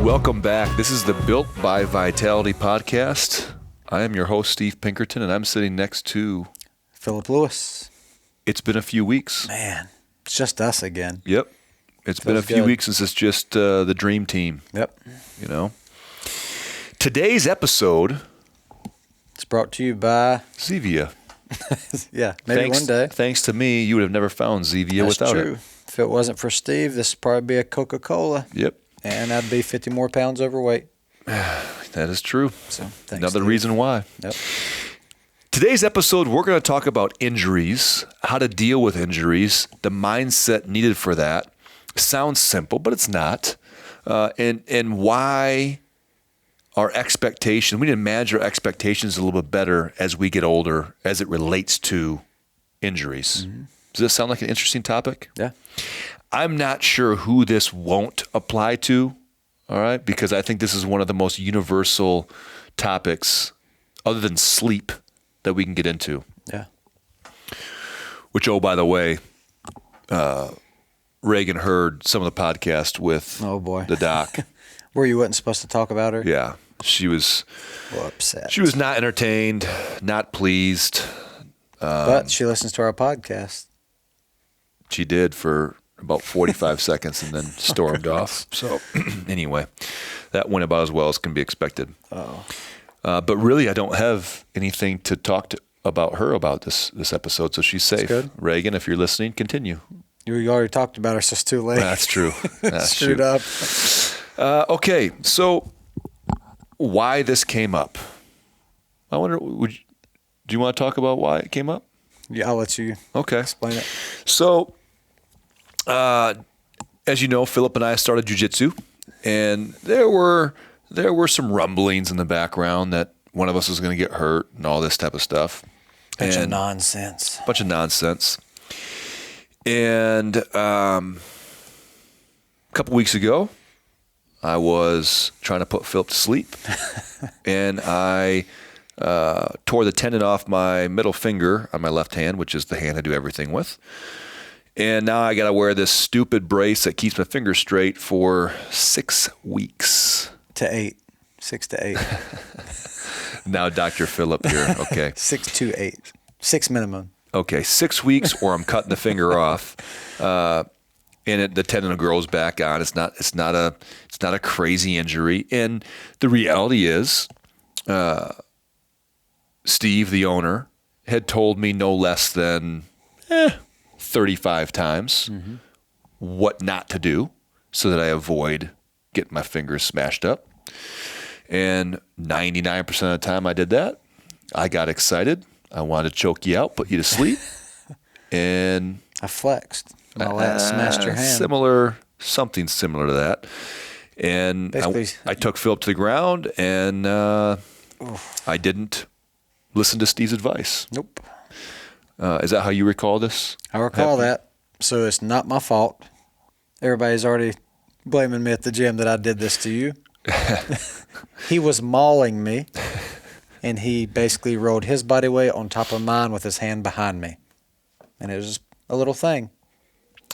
Welcome back. This is the Built by Vitality podcast. I am your host, Steve Pinkerton, and I'm sitting next to Philip Lewis. It's been a few weeks. Man, it's just us again. Yep. It's been a few weeks since it's just the dream team. Yep. You know. Today's episode. It's brought to you by Zevia. Yeah, maybe one day. Thanks to me, you would have never found Zevia without true. it. If it wasn't for Steve, this would probably be a Coca-Cola. Yep. And I'd be 50 more pounds overweight. That is true. So thanks, Another Steve. reason why. Yep. Today's episode, we're going to talk about injuries, how to deal with injuries, the mindset needed for that. Sounds simple, but it's not. And why our expectations, we need to manage our expectations a little bit better as we get older as it relates to injuries. Mm-hmm. Does this sound like an interesting topic? Yeah. I'm not sure who this won't apply to, all right, because I think this is one of the most universal topics other than sleep that we can get into. Yeah. Which, oh, by the way, Reagan heard some of the podcast with the doc. Where you wasn't supposed to talk about her? Yeah. She was upset. She was not entertained, not pleased. But she listens to our podcast. She did for about 45 seconds and then stormed off. So anyway, that went about as well as can be expected. Oh. But really, I don't have anything to talk about her about this episode, so she's safe. That's good. Reagan, if you're listening, continue. You already talked about her, so it's too late. That's true. Screwed up. Okay, so why this came up? I wonder, do you want to talk about why it came up? Yeah, I'll let you explain it. So, as you know, Philip and I started jiu-jitsu, and there were some rumblings in the background that one of us was going to get hurt and all this type of stuff. Bunch of nonsense. And a couple weeks ago, I was trying to put Philip to sleep, and I tore the tendon off my middle finger on my left hand, which is the hand I do everything with. And now I got to wear this stupid brace that keeps my finger straight for 6 weeks. To 8. 6 to 8. Now, Dr. Philip here. Okay. 6 to 8. 6 minimum. Okay. 6 weeks, or I'm cutting the finger off, and the tendon grows back on. It's not a crazy injury. And the reality is, Steve, the owner, had told me no less than 35 times what not to do so that I avoid getting my fingers smashed up. And 99% of the time I did that. I got excited. I wanted to choke you out, put you to sleep. And I flexed. My lat smashed your hand. Something similar to that. And I took Philip to the ground, and I didn't listen to Steve's advice. Nope. Is that how you recall this? I recall that. So it's not my fault. Everybody's already blaming me at the gym that I did this to you. He was mauling me, and he basically rolled his body weight on top of mine with his hand behind me. And it was just a little thing.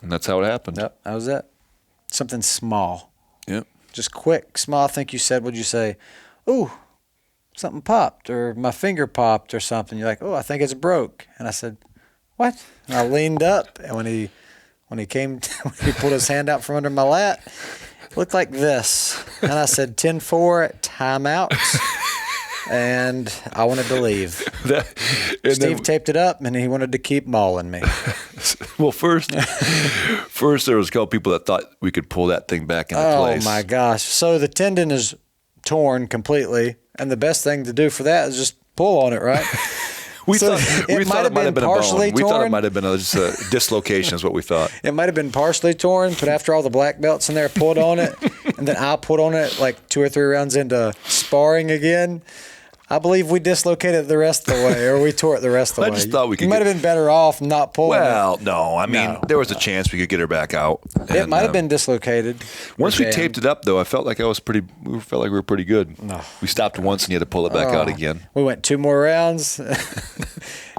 And that's how it happened. Yep, that was it. Something small. Yep. Just quick, small. I think you said, what'd you say? Ooh, something popped, or my finger popped or something. You're like, oh, I think it's broke. And I said, what? And I leaned up, and when he pulled his hand out from under my lat, it looked like this. And I said, 10-4, timeout. And I wanted to leave. Steve taped it up, and he wanted to keep mauling me. Well, first there was a couple people that thought we could pull that thing back into place. Oh, my gosh. So the tendon is torn completely, and the best thing to do for that is just pull on it, right? We thought it might have been a bone. We thought it might have been just a dislocation is what we thought. It might have been partially torn, but after all the black belts in there pulled on it, and then I pulled on it like 2 or 3 rounds into sparring again, I believe we dislocated it the rest of the way, or we tore it the rest of the way. I just thought we could. You might have been better off not pulling it. Well, no. I mean, there was a chance we could get her back out. It might have been dislocated. Once we taped it up, though, I felt like we were pretty good. No. We stopped once and you had to pull it back out again. We went 2 more rounds,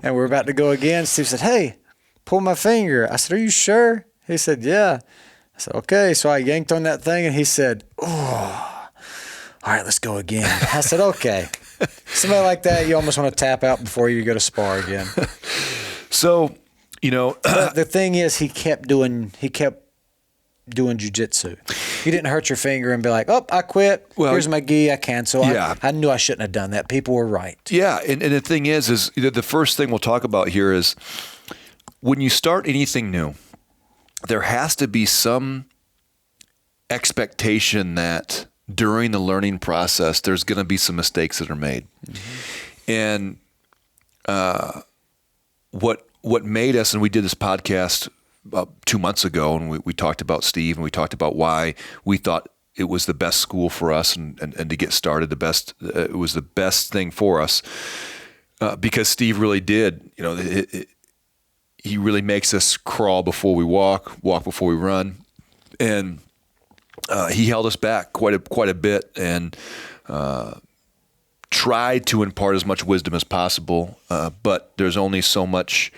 and we're about to go again. Steve said, "Hey, pull my finger." I said, "Are you sure?" He said, "Yeah." I said, "Okay." So I yanked on that thing, and he said, "Oh, all right, let's go again." I said, "Okay." Somebody like that, you almost want to tap out before you go to spar again. So, But the thing is, he kept doing jiu-jitsu. You didn't hurt your finger and be like, "Oh, I quit. Well, here's my gi. I cancel." Yeah. I knew I shouldn't have done that. People were right. Yeah, and the thing is the first thing we'll talk about here is when you start anything new, there has to be some expectation that during the learning process, there's going to be some mistakes that are made. Mm-hmm. And what made us, and we did this podcast about 2 months ago, and we talked about Steve, and we talked about why we thought it was the best school for us and to get started, it was the best thing for us, because Steve really did, he really makes us crawl before we walk before we run. And he held us back quite a bit and tried to impart as much wisdom as possible, but there's only so much.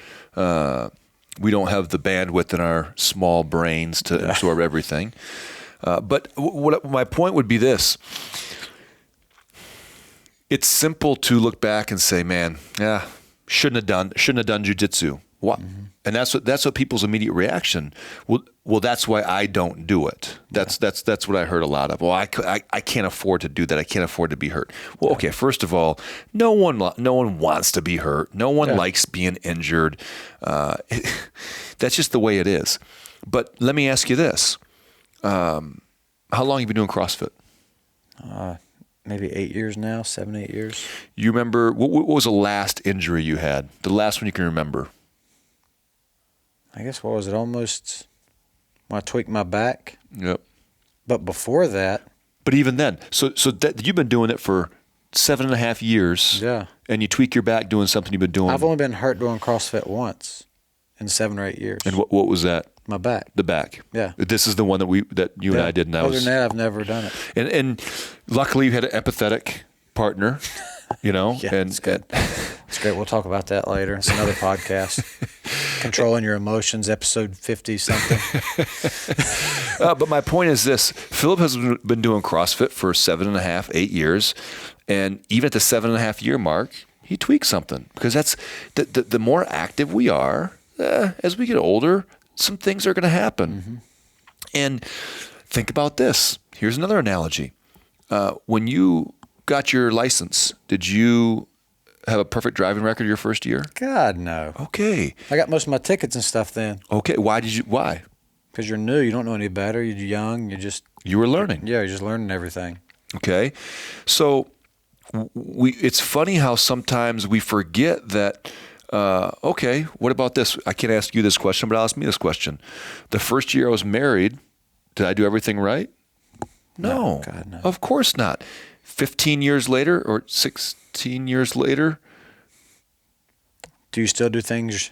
We don't have the bandwidth in our small brains to absorb everything. But what my point would be this: it's simple to look back and say, "Man, shouldn't have done jiu-jitsu." What? Mm-hmm. And that's what people's immediate reaction. Well, that's why I don't do it. That's what I heard a lot of. Well, I can't afford to do that. I can't afford to be hurt. Well, okay. First of all, no one wants to be hurt. No one likes being injured. That's just the way it is. But let me ask you this: how long have you been doing CrossFit? Maybe 8 years now, 7, 8 years. You remember what was the last injury you had? The last one you can remember? I guess, what was it, almost when I tweaked my back? Yep. But before that. But even then, so that you've been doing it for 7.5 years. Yeah. And you tweak your back doing something you've been doing. I've only been hurt doing CrossFit once in 7 or 8 years. And what was that? My back. The back. Yeah. This is the one that you and I did. And other than that, I've never done it. And luckily you had an empathetic partner, Yeah, and it's good. It's great. We'll talk about that later. It's another podcast. Controlling Your Emotions, episode 50-something. But my point is this. Philip has been doing CrossFit for 7.5, 8 years. And even at the 7.5 year mark, he tweaks something. Because that's the more active we are, as we get older, some things are going to happen. Mm-hmm. And think about this. Here's another analogy. When you got your license, did you have a perfect driving record your first year? God, no. Okay. I got most of my tickets and stuff then. Okay. Why? Because you're new. You don't know any better. You're young. You were learning. Yeah, you're just learning everything. Okay. So it's funny how sometimes we forget that, okay, what about this? I can't ask you this question, but I'll ask me this question. The first year I was married, did I do everything right? No. God, no. Of course not. 15 years later or 16 years later. Do you still do things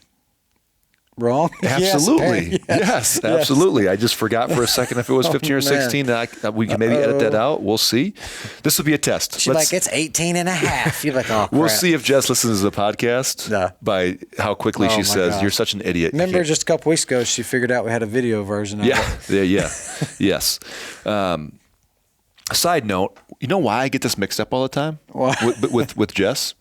wrong? Absolutely. Yes, absolutely. I just forgot for a second if it was 15 or 16. That we can maybe edit that out. We'll see. This will be a test. She's like, it's 18 and a half. You're like, oh, crap. We'll see if Jess listens to the podcast by how quickly she says, gosh. You're such an idiot. Remember just a couple weeks ago, she figured out we had a video version of it. Yeah. Yes. Side note, you know why I get this mixed up all the time? Why? With Jess?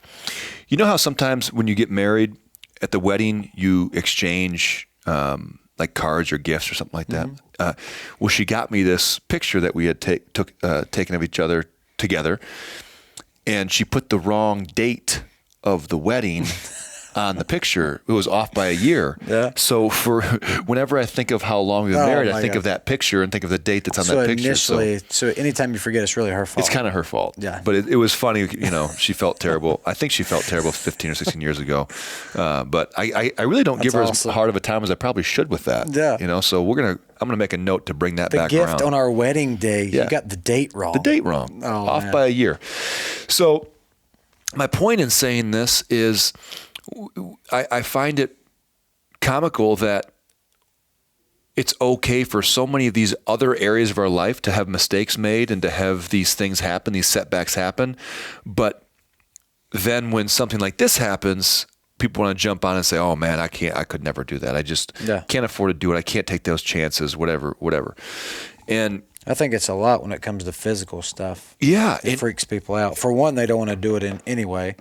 You know how sometimes when you get married, at the wedding, you exchange like cards or gifts or something like that? Mm-hmm. Well, she got me this picture that we had taken of each other together, and she put the wrong date of the wedding on the picture. It was off by a year. Yeah. So whenever I think of how long we've been married, I think of that picture and think of the date that's on that picture. So anytime you forget, it's really her fault. It's kind of her fault. Yeah. But it was funny, she felt terrible. I think she felt terrible 15 or 16 years ago. But I really don't give her as hard of a time as I probably should with that. Yeah. So I'm gonna make a note to bring that back around. The gift on our wedding day, you got the date wrong. The date wrong. Off by a year. So my point in saying this is I find it comical that it's okay for so many of these other areas of our life to have mistakes made and to have these things happen, these setbacks happen. But then when something like this happens, people want to jump on and say, oh man, I could never do that. I just can't afford to do it. I can't take those chances, whatever. And I think it's a lot when it comes to physical stuff. Yeah. It freaks people out. For one, they don't want to do it in any way.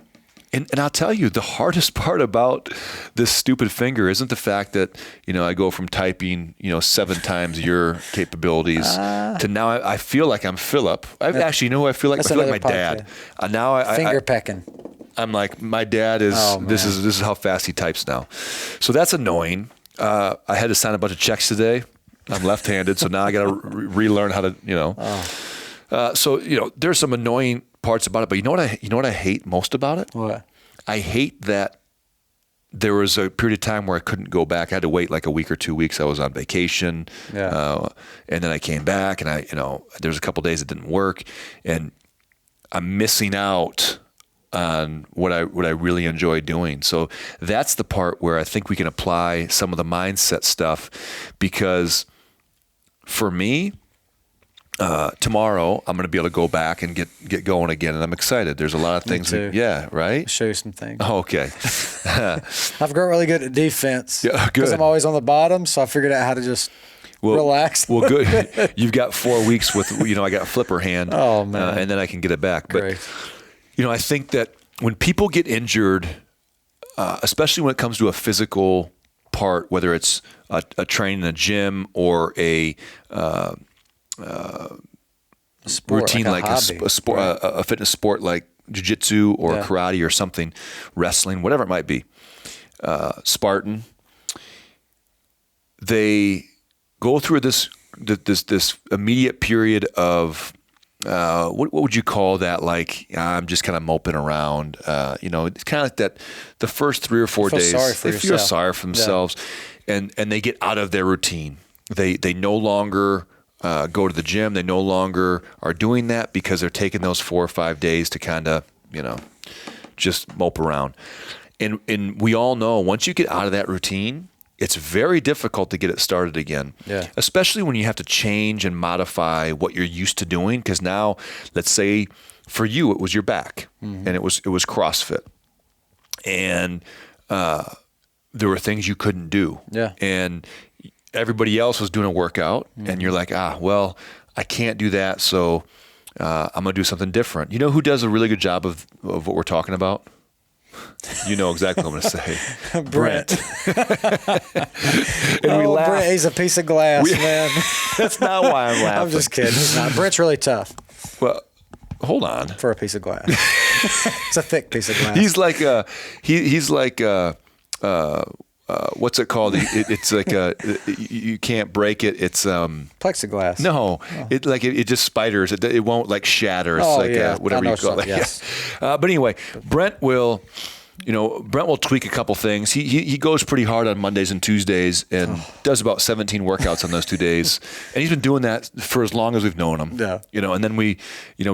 And I'll tell you, the hardest part about this stupid finger isn't the fact that, I go from typing, 7 times your capabilities to now I feel like I'm Philip. Actually, who I feel like? I feel like my dad. Now finger pecking. I'm like, my dad is, this is how fast he types now. So that's annoying. I had to sign a bunch of checks today. I'm left-handed, so now I got to relearn how to, So there's some annoying parts about it, but you know what I hate most about it? What? I hate that there was a period of time where I couldn't go back. I had to wait like a week or 2 weeks. I was on vacation, and then I came back, and there was a couple days it didn't work, and I'm missing out on what I really enjoy doing. So that's the part where I think we can apply some of the mindset stuff, because for me, tomorrow I'm going to be able to go back and get going again, and I'm excited. There's a lot of things. Me too. Right? I'll show you some things. Oh, okay. I've got really good at defense. Yeah, good. Because I'm always on the bottom, so I figured out how to just relax. Well, good. You've got 4 weeks with, I got a flipper hand. Oh, man. And then I can get it back. Great. But, I think that when people get injured, especially when it comes to a physical part, whether it's a training in a gym or a sport, routine like a sport, right. A fitness sport like jiu-jitsu or karate or something, wrestling, whatever it might be, Spartan, they go through this immediate period of what would you call that? Like, I'm just kind of moping around. It's kind of like that. The first 3 or 4 days, they feel sorry for themselves, and they get out of their routine. They no longer go to the gym. They no longer are doing that because they're taking those 4 or 5 days to kind of, just mope around. And we all know once you get out of that routine, it's very difficult to get it started again. Yeah. Especially when you have to change and modify what you're used to doing. Because now, let's say for you, it was your back, and it was CrossFit, and there were things you couldn't do. Yeah. And everybody else was doing a workout, and you're like, well, I can't do that, so I'm going to do something different. You know who does a really good job of what we're talking about? You know exactly what I'm going to say. Brent. And we laugh. Brent, he's a piece of glass, man. That's not why I'm laughing. I'm just kidding. He's not. Brent's really tough. Well, hold on. For a piece of glass. It's a thick piece of glass. He's like what's it called? It's like you can't break it. It's plexiglass. No, it just spiders. It won't like shatter. It's whatever you call it. Yes. But anyway, Brent will tweak a couple things. He goes pretty hard on Mondays and Tuesdays and does about 17 workouts on those 2 days. And he's been doing that for as long as we've known him. Yeah. And then we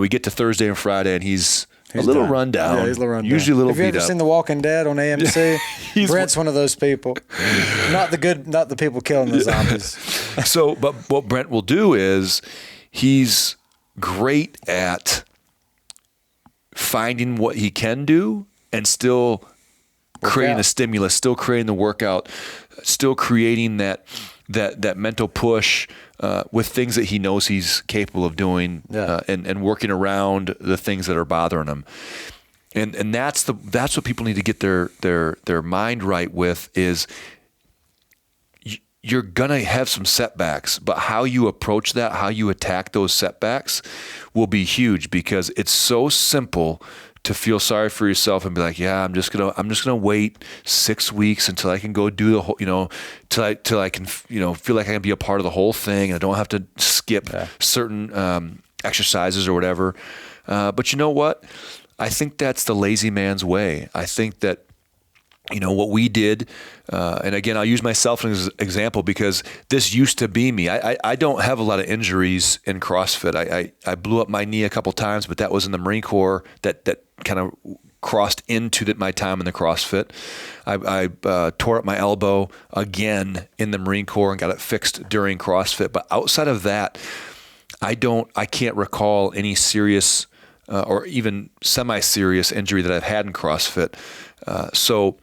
get to Thursday and Friday, and he's a little run down. Yeah, he's a little run down. Usually a little beat up. Have you ever seen The Walking Dead on AMC? Brent's one of those people. Not the people killing the zombies. So, but what Brent will do is he's great at finding what he can do and still creating a stimulus, still creating the workout, still creating that mental push with things that he knows he's capable of doing, and working around the things that are bothering him. And that's what people need to get their mind right with is you're going to have some setbacks, but how you approach that, how you attack those setbacks will be huge, because it's so simple to feel sorry for yourself and be like, yeah, I'm just gonna wait 6 weeks until I can go do the whole, till I can, feel like I can be a part of the whole thing and I don't have to skip certain exercises or whatever. But you know what? I think that's the lazy man's way. I think that what we did, and again, I'll use myself as an example because this used to be me. I don't have a lot of injuries in CrossFit. I blew up my knee a couple times, but that was in the Marine Corps that kind of crossed into my time in the CrossFit. I tore up my elbow again in the Marine Corps and got it fixed during CrossFit. But outside of that, I can't recall any serious or even semi-serious injury that I've had in CrossFit. So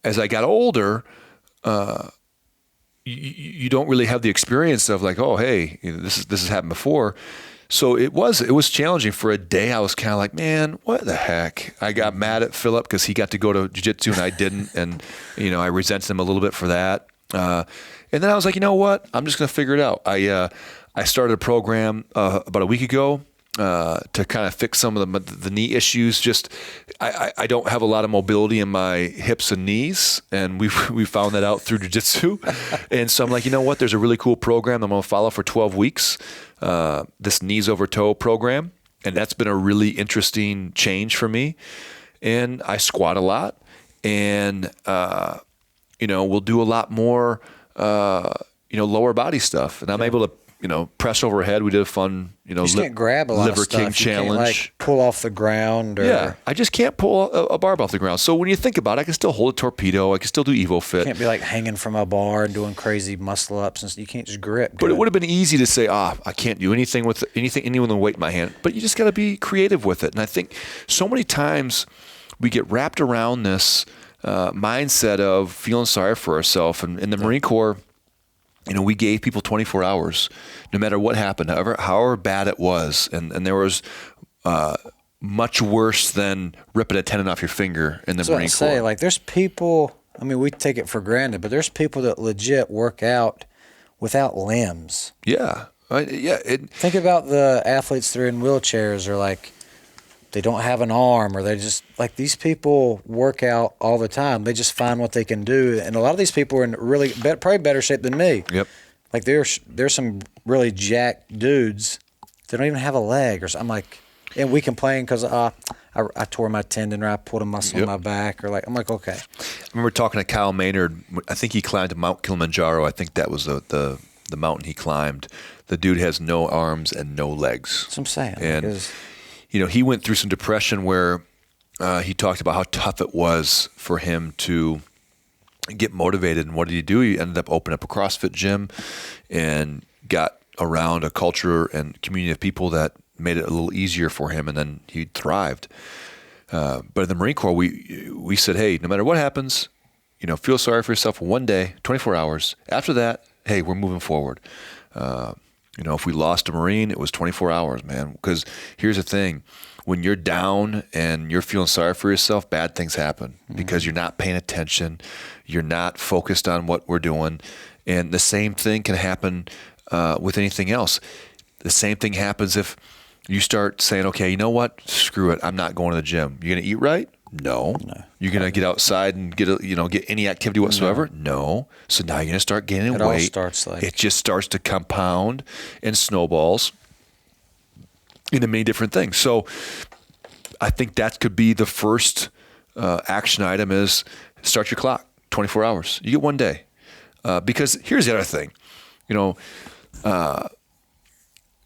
as I got older, you don't really have the experience of like, oh, hey, this has happened before. So it was challenging for a day. I was kind of like, man, what the heck? I got mad at Philip because he got to go to jiu-jitsu and I didn't. And, I resented him a little bit for that. And then I was like, you know what? I'm just going to figure it out. I started a program about a week ago to kind of fix some of the knee issues. Just I don't have a lot of mobility in my hips and knees, and we found that out through jiu-jitsu. And so I'm like, you know what? There's a really cool program I'm going to follow for 12 weeks. This knees over toe program, and that's been a really interesting change for me. And I squat a lot, and we'll do a lot more lower body stuff, and I'm able to press overhead. We did a fun you just can't grab a lot liver of stuff. king You challenge. can't, like, pull off the ground. Or I just can't pull a barbell off the ground. So when you think about it, I can still hold a torpedo. I can still do EvoFit. Can't be like hanging from a bar and doing crazy muscle ups, and you can't just grip. But it would have been easy to say, I can't do anything with any with the weight in my hand. But you just got to be creative with it. And I think so many times we get wrapped around this mindset of feeling sorry for ourselves. And in the Marine Corps, we gave people 24 hours, no matter what happened, however bad it was. And there was much worse than ripping a tendon off your finger in the Marine Corps. Like, there's people, we take it for granted, but there's people that legit work out without limbs. Yeah. Think about the athletes that are in wheelchairs, or like they don't have an arm, or they just, like, these people work out all the time. They just find what they can do. And a lot of these people are in probably better shape than me. Yep. Like, there's some really jacked dudes that don't even have a leg. I'm like, and we complain because I tore my tendon, or I pulled a muscle in my back, or like, I'm like, okay. I remember talking to Kyle Maynard. I think he climbed Mount Kilimanjaro. I think that was the mountain he climbed. The dude has no arms and no legs. That's what I'm saying. And he went through some depression where he talked about how tough it was for him to get motivated. And what did he do? He ended up opening up a CrossFit gym and got around a culture and community of people that made it a little easier for him, and then he thrived. But in the Marine Corps, we said, hey, no matter what happens, feel sorry for yourself for one day, 24 hours. After that, hey, we're moving forward. If we lost a Marine, it was 24 hours, man. Because here's the thing. When you're down and you're feeling sorry for yourself, bad things happen because you're not paying attention. You're not focused on what we're doing. And the same thing can happen with anything else. The same thing happens if you start saying, okay, you know what? Screw it. I'm not going to the gym. You're going to eat right? No. You're going to get outside and get any activity whatsoever? No. So now you're going to start gaining weight. All starts it just starts to compound and snowballs into many different things. So I think that could be the first action item is start your clock, 24 hours. You get one day. Because here's the other thing.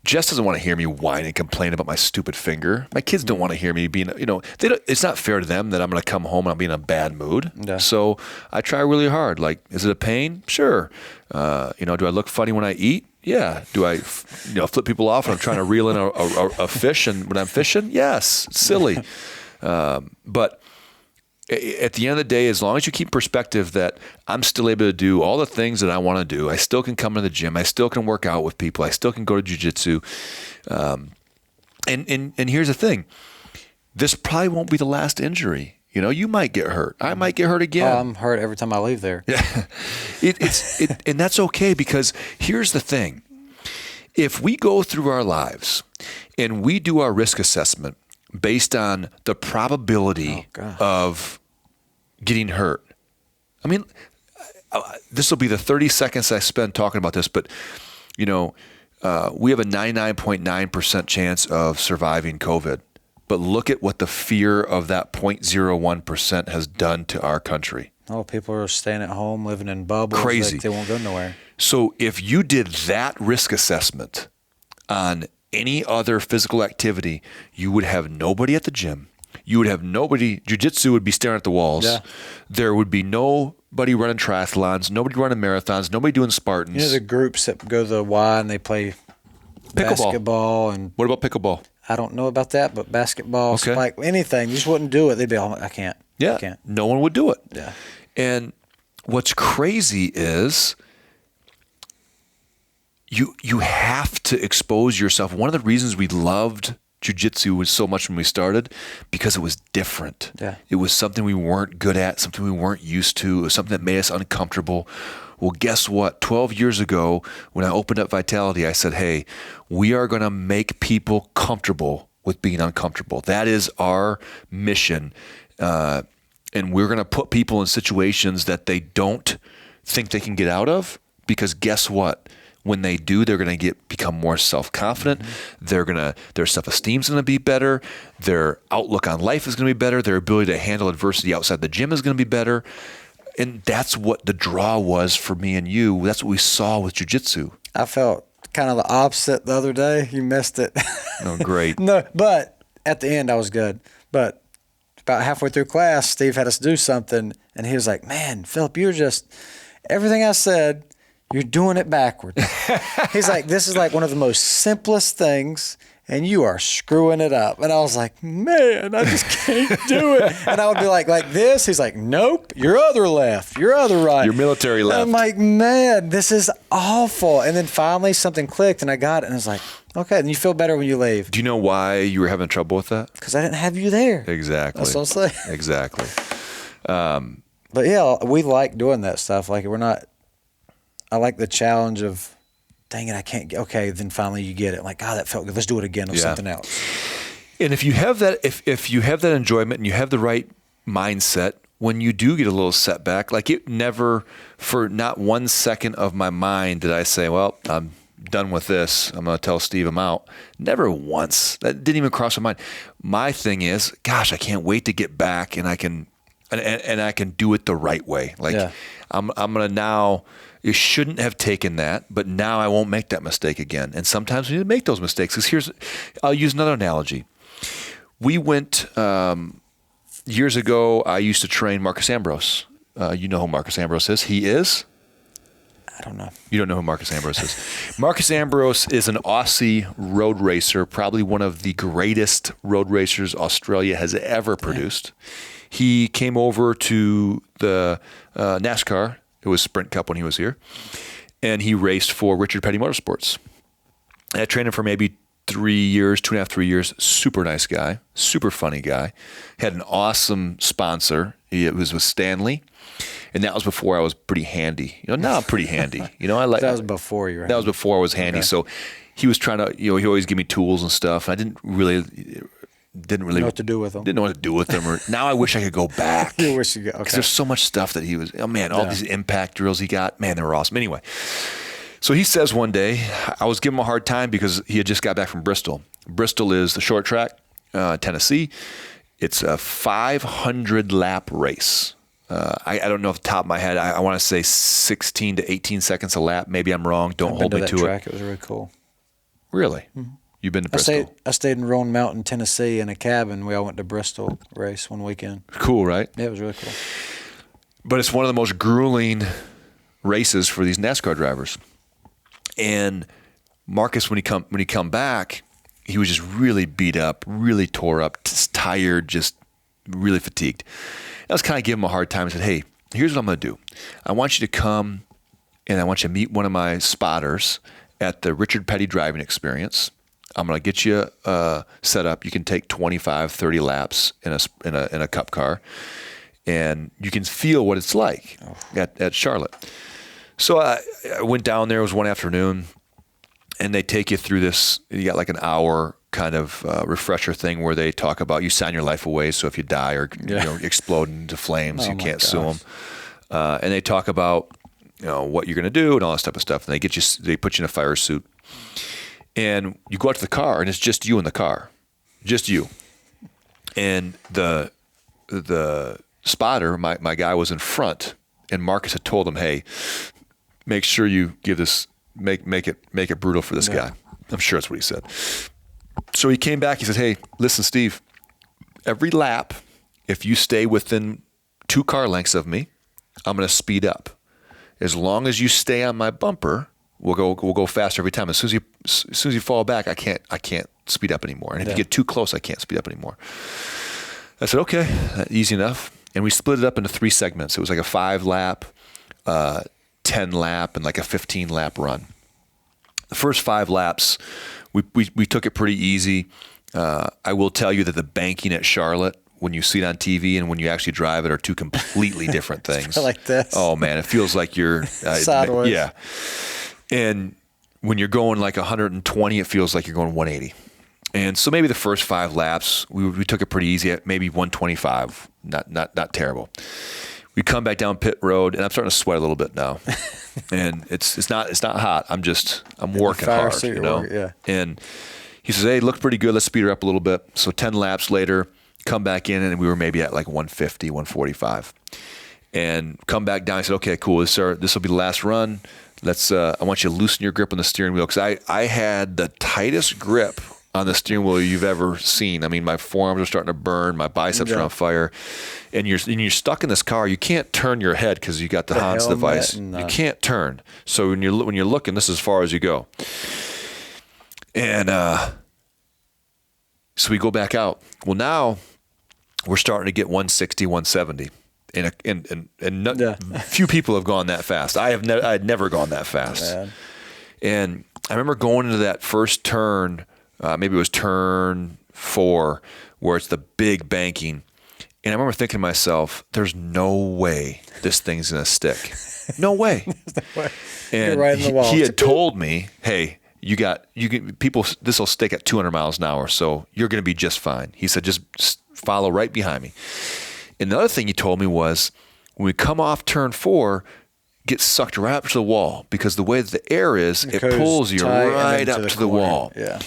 Jess doesn't want to hear me whine and complain about my stupid finger. My kids don't want to hear me being, it's not fair to them that I'm going to come home and I'll be in a bad mood. Yeah. So I try really hard. Like, is it a pain? Sure. Do I look funny when I eat? Yeah. Do I, flip people off when I'm trying to reel in a fish and when I'm fishing? Yes. It's silly. But at the end of the day, as long as you keep perspective that I'm still able to do all the things that I want to do, I still can come to the gym, I still can work out with people, I still can go to jiu-jitsu. And here's the thing. This probably won't be the last injury. You might get hurt. I might get hurt again. I'm hurt every time I leave there. Yeah. And that's okay, because here's the thing. If we go through our lives and we do our risk assessment based on the probability of getting hurt. I mean, this will be the 30 seconds I spend talking about this, but, we have a 99.9% chance of surviving COVID. but look at what the fear of that 0.01% has done to our country. Oh, people are staying at home, living in bubbles. Crazy. Like they won't go nowhere. So if you did that risk assessment on any other physical activity, you would have nobody at the gym. You would have nobody. Jiu-jitsu would be staring at the walls. Yeah. There would be nobody running triathlons, nobody running marathons, nobody doing Spartans. You know the groups that go to the Y and they play basketball and What about pickleball? I don't know about that, but basketball, Okay. spike, anything, you just wouldn't do it. They'd be all, I can't. Yeah. I can't. No one would do it. Yeah. And what's crazy is you have to expose yourself. One of the reasons we loved jiu-jitsu was so much when we started because it was different. Yeah. It was something we weren't good at, something we weren't used to. It was something that made us uncomfortable. Well, guess what? 12 years ago, when I opened up Vitality, I said, hey, we are going to make people comfortable with being uncomfortable. That is our mission. And we're going to put people in situations that they don't think they can get out of, because guess what? When they do, they're going to become more self-confident. Mm-hmm. Their self-esteem is going to be better. Their outlook on life is going to be better. Their ability to handle adversity outside the gym is going to be better. And that's what the draw was for me and you. That's what we saw with jiu-jitsu. I felt kind of the opposite the other day. You missed it. Oh, great. No, but at the end I was good. But about halfway through class, Steve had us do something, and he was like, man, Philip, you're just, everything I said, you're doing it backwards. He's like, this is like one of the most simplest things, and you are screwing it up. And I was like, man, I just can't do it. And I would be like this. He's like, nope, your other left, your other right. Your military left. I'm like, man, this is awful. And then finally something clicked, and I got it, and I was like, okay, and you feel better when you leave. Do you know why you were having trouble with that? Because I didn't have you there. Exactly. That's what I'm saying. Exactly. But yeah, we like doing that stuff. Like I like the challenge of, dang it, I can't get, okay, then finally you get it. Like, that felt good. Let's do it again with something else. And if you have that, if you have that enjoyment and you have the right mindset, when you do get a little setback, like it never, for not 1 second of my mind did I say, well, I'm done with this. I'm going to tell Steve I'm out. Never once. That didn't even cross my mind. My thing is, gosh, I can't wait to get back and I can do it the right way. Like I'm going to now, you shouldn't have taken that, but now I won't make that mistake again. And sometimes we need to make those mistakes. Because I'll use another analogy. We went, years ago, I used to train Marcus Ambrose. You know who Marcus Ambrose is? He is? I don't know. You don't know who Marcus Ambrose is. Marcus Ambrose is an Aussie road racer, probably one of the greatest road racers Australia has ever produced. He came over to the NASCAR. It was Sprint Cup when he was here. And he raced for Richard Petty Motorsports. I trained him for maybe 3 years, 2.5, 3 years. Super nice guy, super funny guy. Had an awesome sponsor. It was with Stanley. And that was before I was pretty handy. Now I'm pretty handy. That was before you were handy. That was before I was handy. Okay. So he was trying to, he always give me tools and stuff. I didn't really know what to do with them. Didn't know what to do with them. Or now I wish I could go back. You wish you could. Okay. Because there's so much stuff that he was. Oh man, all these impact drills he got. Man, they were awesome. Anyway, so he says one day, I was giving him a hard time because he had just got back from Bristol. Bristol is the short track, Tennessee. It's a 500 lap race. I don't know off the top of my head. I want to say 16 to 18 seconds a lap. Maybe I'm wrong. Don't hold me to track. it. It was really cool. Really? Mm-hmm. You've been to Bristol? I stayed in Roan Mountain, Tennessee in a cabin. We all went to Bristol race one weekend. Cool, right? Yeah, it was really cool. But it's one of the most grueling races for these NASCAR drivers. And Marcus, when he come back, he was just really beat up, really tore up, just tired, just really fatigued. I was kind of giving him a hard time. I said, hey, here's what I'm going to do. I want you to come and I want you to meet one of my spotters at the Richard Petty driving experience. I'm going to get you set up. You can take 25, 30 laps in a cup car, and you can feel what it's like at Charlotte. So I went down there. It was one afternoon, and they take you through this. You got like an hour kind of refresher thing where they talk about you sign your life away, so if you die or explode into flames, you can't sue them. And they talk about what you're going to do and all that type of stuff. And they put you in a fire suit. And you go out to the car, and it's just you in the car. Just you. And the spotter, my guy, was in front, and Marcus had told him, "Hey, make sure you give this, make it brutal for this guy." I'm sure that's what he said. So he came back. He said, "Hey, listen, Steve. Every lap, if you stay within 2 car lengths of me, I'm going to speed up. As long as you stay on my bumper, we'll go faster every time. As soon as you fall back, I can't speed up anymore. And if you get too close, I can't speed up anymore." I said, "Okay, easy enough." And we split it up into 3 segments. It was like a 5 lap, 10 lap, and like a 15 lap run. The first 5 laps, we took it pretty easy. I will tell you that the banking at Charlotte, when you see it on TV and when you actually drive it, are 2 completely different things. Like this. Oh man, it feels like you're sideways. Yeah. And when you're going like 120, it feels like you're going 180. And so maybe the first 5 laps, we took it pretty easy at maybe 125, not terrible. We come back down pit road, and I'm starting to sweat a little bit now. And it's not hot. I'm working hard, you know. Yeah. And he says, "Hey, look pretty good. Let's speed her up a little bit." So 10 laps later, come back in, and we were maybe at like 150, 145. And come back down. I said, "Okay, cool. This will be the last run. I want you to loosen your grip on the steering wheel," because I had the tightest grip on the steering wheel you've ever seen. I mean, my forearms are starting to burn, my biceps are on fire, and you're stuck in this car. You can't turn your head because you got the Hans device. You can't turn. So when you're looking, this is as far as you go. And so we go back out. Well, now we're starting to get 160, 170. And few people have gone that fast. I had never gone that fast. Man. And I remember going into that first turn, maybe it was turn 4, where it's the big banking. And I remember thinking to myself, there's no way this thing's going to stick. No way. And you're right in the wall. He had told me, "Hey, people, this will stick at 200 miles an hour, so you're going to be just fine." He said, "Just follow right behind me." And the other thing he told me was, when we come off turn 4, get sucked right up to the wall, because the way that the air is, it pulls you right up to the wall. Yeah.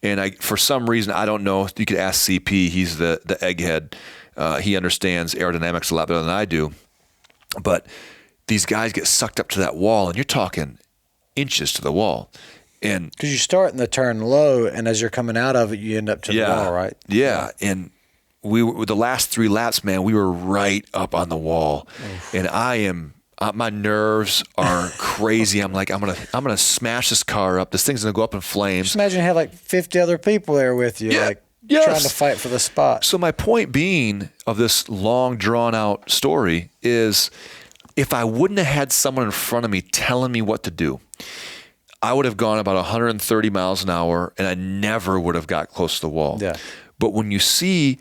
And for some reason, I don't know, you could ask CP, he's the egghead. He understands aerodynamics a lot better than I do. But these guys get sucked up to that wall, and you're talking inches to the wall. And because you start in the turn low, and as you're coming out of it, you end up to the wall, right? Yeah. And the last 3 laps, man, we were right up on the wall. Oof. And my nerves are crazy. I'm like, I'm gonna smash this car up. This thing's gonna go up in flames. Just imagine you had like 50 other people there with you, trying to fight for the spot. So my point being of this long, drawn out story is, if I wouldn't have had someone in front of me telling me what to do, I would have gone about 130 miles an hour, and I never would have got close to the wall. Yeah. But when you see,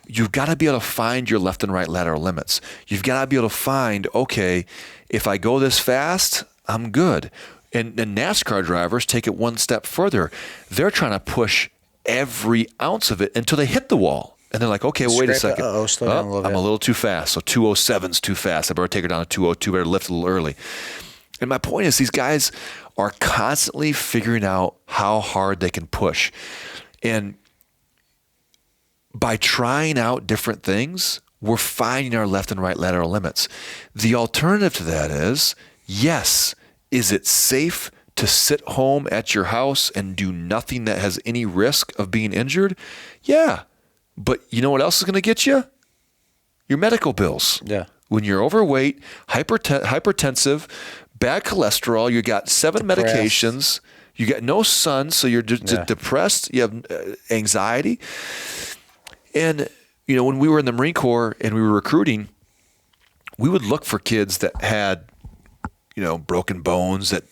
you've got to be able to find your left and right lateral limits. You've got to be able to find, okay, if I go this fast, I'm good. And NASCAR drivers take it one step further. They're trying to push every ounce of it until they hit the wall. And they're like, okay, wait a second. Slow down a little bit. I'm a little too fast. So 207's too fast. I better take her down to 202. Better lift a little early. And my point is, these guys are constantly figuring out how hard they can push. And by trying out different things, we're finding our left and right lateral limits. The alternative to that is, yes, is it safe to sit home at your house and do nothing that has any risk of being injured? Yeah. But you know what else is going to get you? Your medical bills. Yeah. When you're overweight, hypertensive, bad cholesterol, you got 7 medications, you got no sun, so you're depressed, you have anxiety. And, when we were in the Marine Corps and we were recruiting, we would look for kids that had, broken bones, that,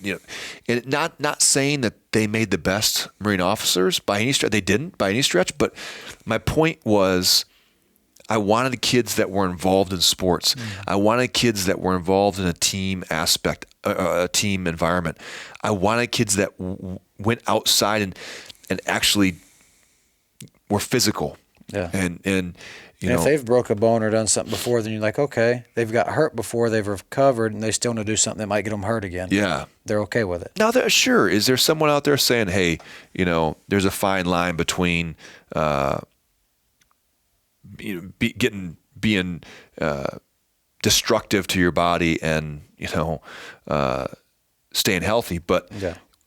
and not saying that they made the best Marine officers by any stretch. They didn't by any stretch. But my point was, I wanted kids that were involved in sports. I wanted kids that were involved in a team aspect, a team environment. I wanted kids that went outside and actually were physical. Yeah. And if they've broke a bone or done something before, then you're like, okay, they've got hurt before, they've recovered, and they still want to do something that might get them hurt again. Yeah. They're okay with it. Now, sure, is there someone out there saying, hey, there's a fine line between being destructive to your body and staying healthy. But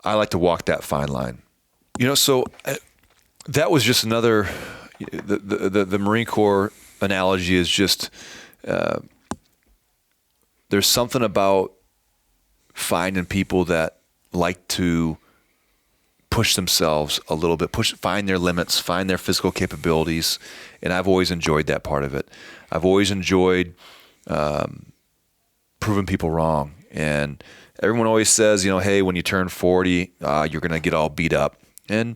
I like to walk that fine line. So that was just another. The Marine Corps analogy is just there's something about finding people that like to push themselves a little bit, find their limits, find their physical capabilities, and I've always enjoyed that part of it. I've always enjoyed proving people wrong, and everyone always says, hey, when you turn 40, you're going to get all beat up, and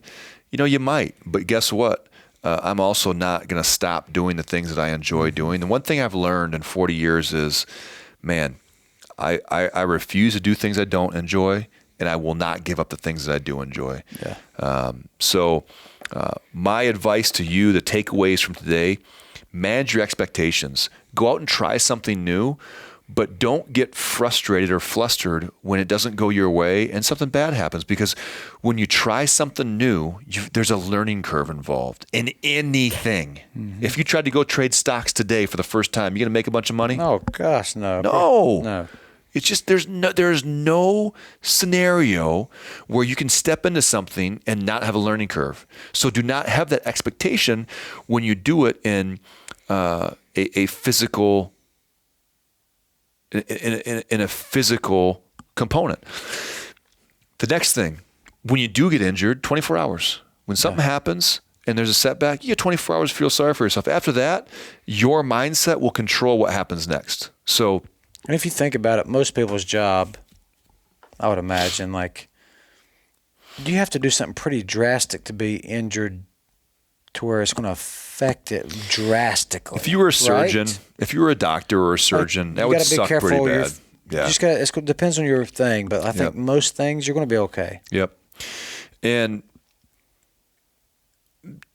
you might, but guess what? I'm also not going to stop doing the things that I enjoy doing. The one thing I've learned in 40 years is, man, I refuse to do things I don't enjoy, and I will not give up the things that I do enjoy. So my advice to you, the takeaways from today, manage your expectations. Go out and try something new, but don't get frustrated or flustered when it doesn't go your way and something bad happens. Because when you try something new, there's a learning curve involved in anything. Mm-hmm. If you tried to go trade stocks today for the first time, you going to make a bunch of money? Oh, gosh, no. No. It's just there's no scenario where you can step into something and not have a learning curve. So do not have that expectation when you do it in a physical in a physical component. The next thing, when you do get injured, 24 hours. When something happens and there's a setback, you get 24 hours to feel sorry for yourself. After that, your mindset will control what happens next. So. And if you think about it, most people's job, I would imagine, you have to do something pretty drastic to be injured to where it's going to affect it drastically. If you were a surgeon, if you were a doctor or a surgeon, that would suck pretty bad. You just got. It depends on your thing, but I think most things you're going to be okay. Yep. And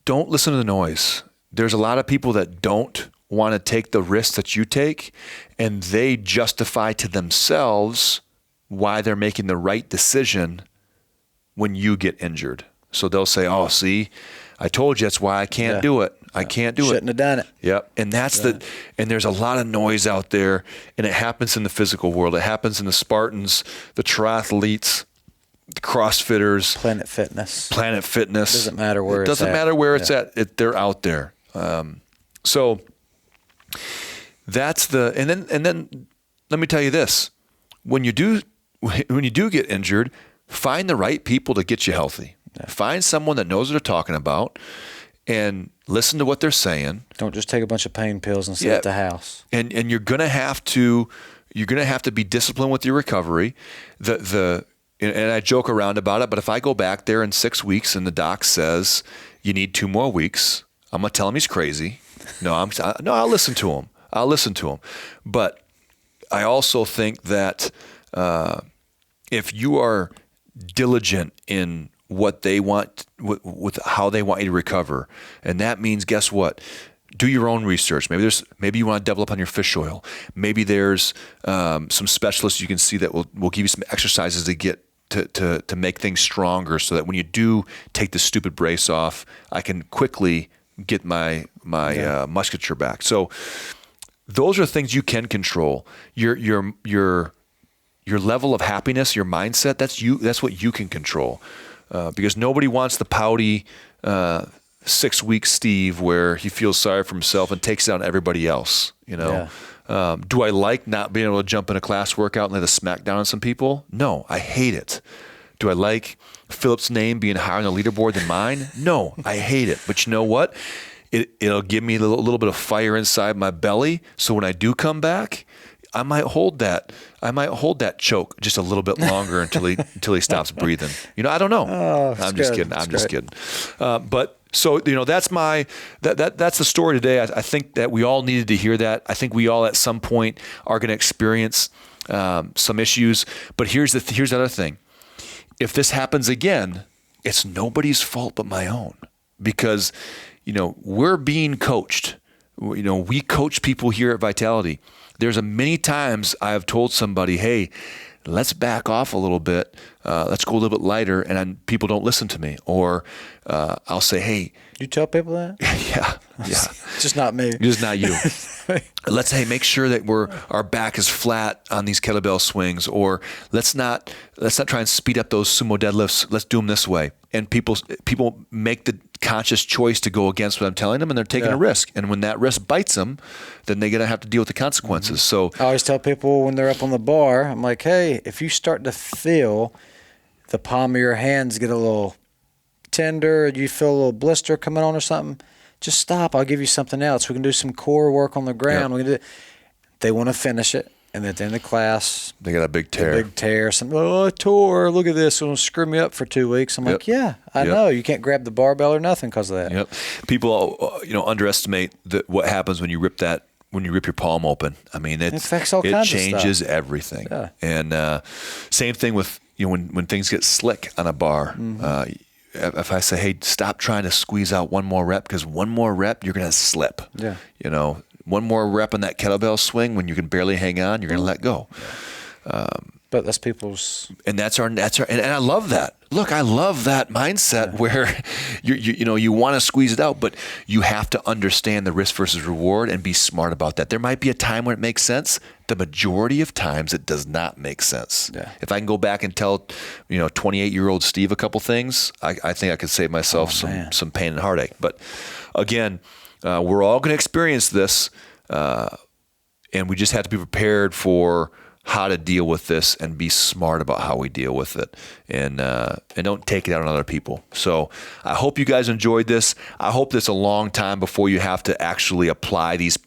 don't listen to the noise. There's a lot of people that don't want to take the risks that you take, and they justify to themselves why they're making the right decision when you get injured. So they'll say, oh, see, I told you that's why I can't do it. I can't do it. Shouldn't have done it. Yep. And and there's a lot of noise out there, and it happens in the physical world. It happens in the Spartans, the triathletes, the CrossFitters. Planet Fitness. Doesn't matter where it's at. Doesn't matter where it's at. They're out there. So that's and then let me tell you this. When you do get injured, find the right people to get you healthy. Yeah. Find someone that knows what they're talking about and listen to what they're saying. Don't just take a bunch of pain pills and sit at the house. And you're going to have to be disciplined with your recovery. And I joke around about it, but if I go back there in 6 weeks and the doc says you need 2 more weeks, I'm going to tell him he's crazy. No, I'll listen to him. But I also think that if you are diligent in what they want, with how they want you to recover, and that means, guess what? Do your own research. Maybe you want to develop on your fish oil. Maybe there's some specialists you can see that will give you some exercises to get to make things stronger, so that when you do take the stupid brace off, I can quickly get my musculature back. So those are things you can control. Your level of happiness, your mindset, that's what you can control. Because nobody wants the pouty 6-week Steve where he feels sorry for himself and takes down everybody else. Do I like not being able to jump in a class workout and lay the smack down on some people? No, I hate it. Do I like Philip's name being higher on the leaderboard than mine? No, I hate it. But you know what? It'll give me a little bit of fire inside my belly. So when I do come back, I might hold that choke just a little bit longer until he stops breathing. I don't know. Oh, I'm just kidding. But so that's that's the story today. I think that we all needed to hear that. I think we all at some point are going to experience some issues. But here's the other thing. If this happens again, it's nobody's fault but my own, because we're being coached. We coach people here at Vitality. There's many times I have told somebody, hey, let's back off a little bit. Let's go a little bit lighter. And then people don't listen to me. Or I'll say, hey. You tell people that? Yeah. Just not me. Just not you. Let's make sure that our back is flat on these kettlebell swings, or let's not try and speed up those sumo deadlifts. Let's do them this way. And people make the conscious choice to go against what I'm telling them, and they're taking a risk. And when that risk bites them, then they're gonna have to deal with the consequences. So I always tell people when they're up on the bar, I'm like, hey, if you start to feel the palm of your hands get a little tender, or you feel a little blister coming on or something, just stop. I'll give you something else. We can do some core work on the ground. We can do. They want to finish it, and at the end of the class, they got a big tear. Something. Oh, I tore. Look at this. It'll screw me up for 2 weeks. I'm like, yeah, I know. You can't grab the barbell or nothing because of that. Yep. People, underestimate what happens when you rip your palm open. I mean, it changes everything. Yeah. And same thing with when things get slick on a bar. If I say, hey, stop trying to squeeze out one more rep, because one more rep, you're going to slip. Yeah. One more rep on that kettlebell swing, when you can barely hang on, you're going to let go. But that's people's. And that's our, and I love that. Look, I love that mindset where you want to squeeze it out, but you have to understand the risk versus reward and be smart about that. There might be a time when it makes sense. The majority of times it does not make sense. Yeah. If I can go back and tell 28-year-old Steve a couple things, I think I could save myself some pain and heartache. But again, we're all going to experience this, and we just have to be prepared for how to deal with this and be smart about how we deal with it, and don't take it out on other people. So I hope you guys enjoyed this. I hope it's a long time before you have to actually apply these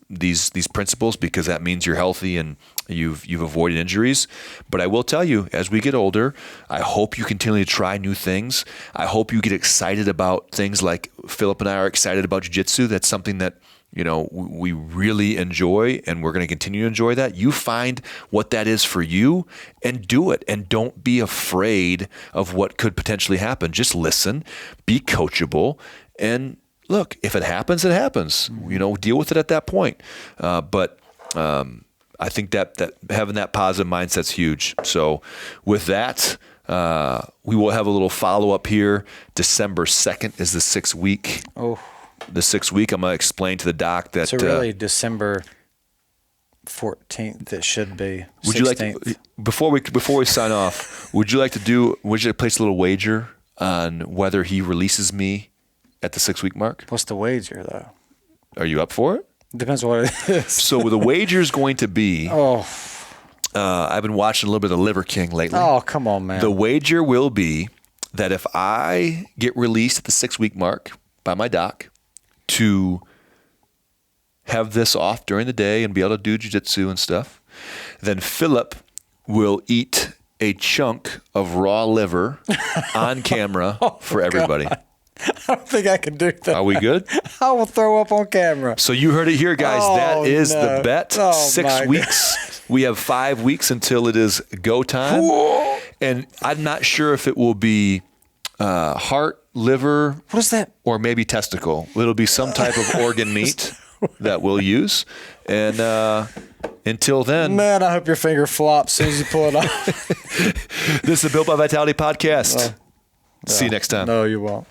principles, because that means you're healthy and you've avoided injuries. But I will tell you, as we get older, I hope you continue to try new things. I hope you get excited about things like Philip and I are excited about jiu-jitsu. That's something that we really enjoy, and we're going to continue to enjoy that. You find what that is for you and do it, and don't be afraid of what could potentially happen. Just listen, be coachable, and look, if it happens, it happens. Deal with it at that point. But I think that having that positive mindset's huge. So with that, we will have a little follow-up here. December 2nd is the 6th week. The 6th week, I'm going to explain to the doc that. So really, December 14th, it should be. 16th. Would you like to, before we sign would you like to place a little wager on whether he releases me at the 6-week mark? What's the wager, though? Are you up for it? Depends on what it is. So the wager is going to be. I've been watching a little bit of Liver King lately. Oh, come on, man. The wager will be that if I get released at the 6-week mark by my doc, to have this off during the day and be able to do jiu-jitsu and stuff, then Philip will eat a chunk of raw liver on camera for everybody. God. I don't think I can do that. Are we good? I will throw up on camera. So you heard it here, guys. That is the bet. 6 weeks. We have 5 weeks until it is go time. Whoa. And I'm not sure if it will be heart, liver. What is that? Or maybe testicle. It'll be some type of organ meat that we'll use. And until then. Man, I hope your finger flops as soon as you pull it off. This is the Built by Vitality podcast. See you next time. No, you won't.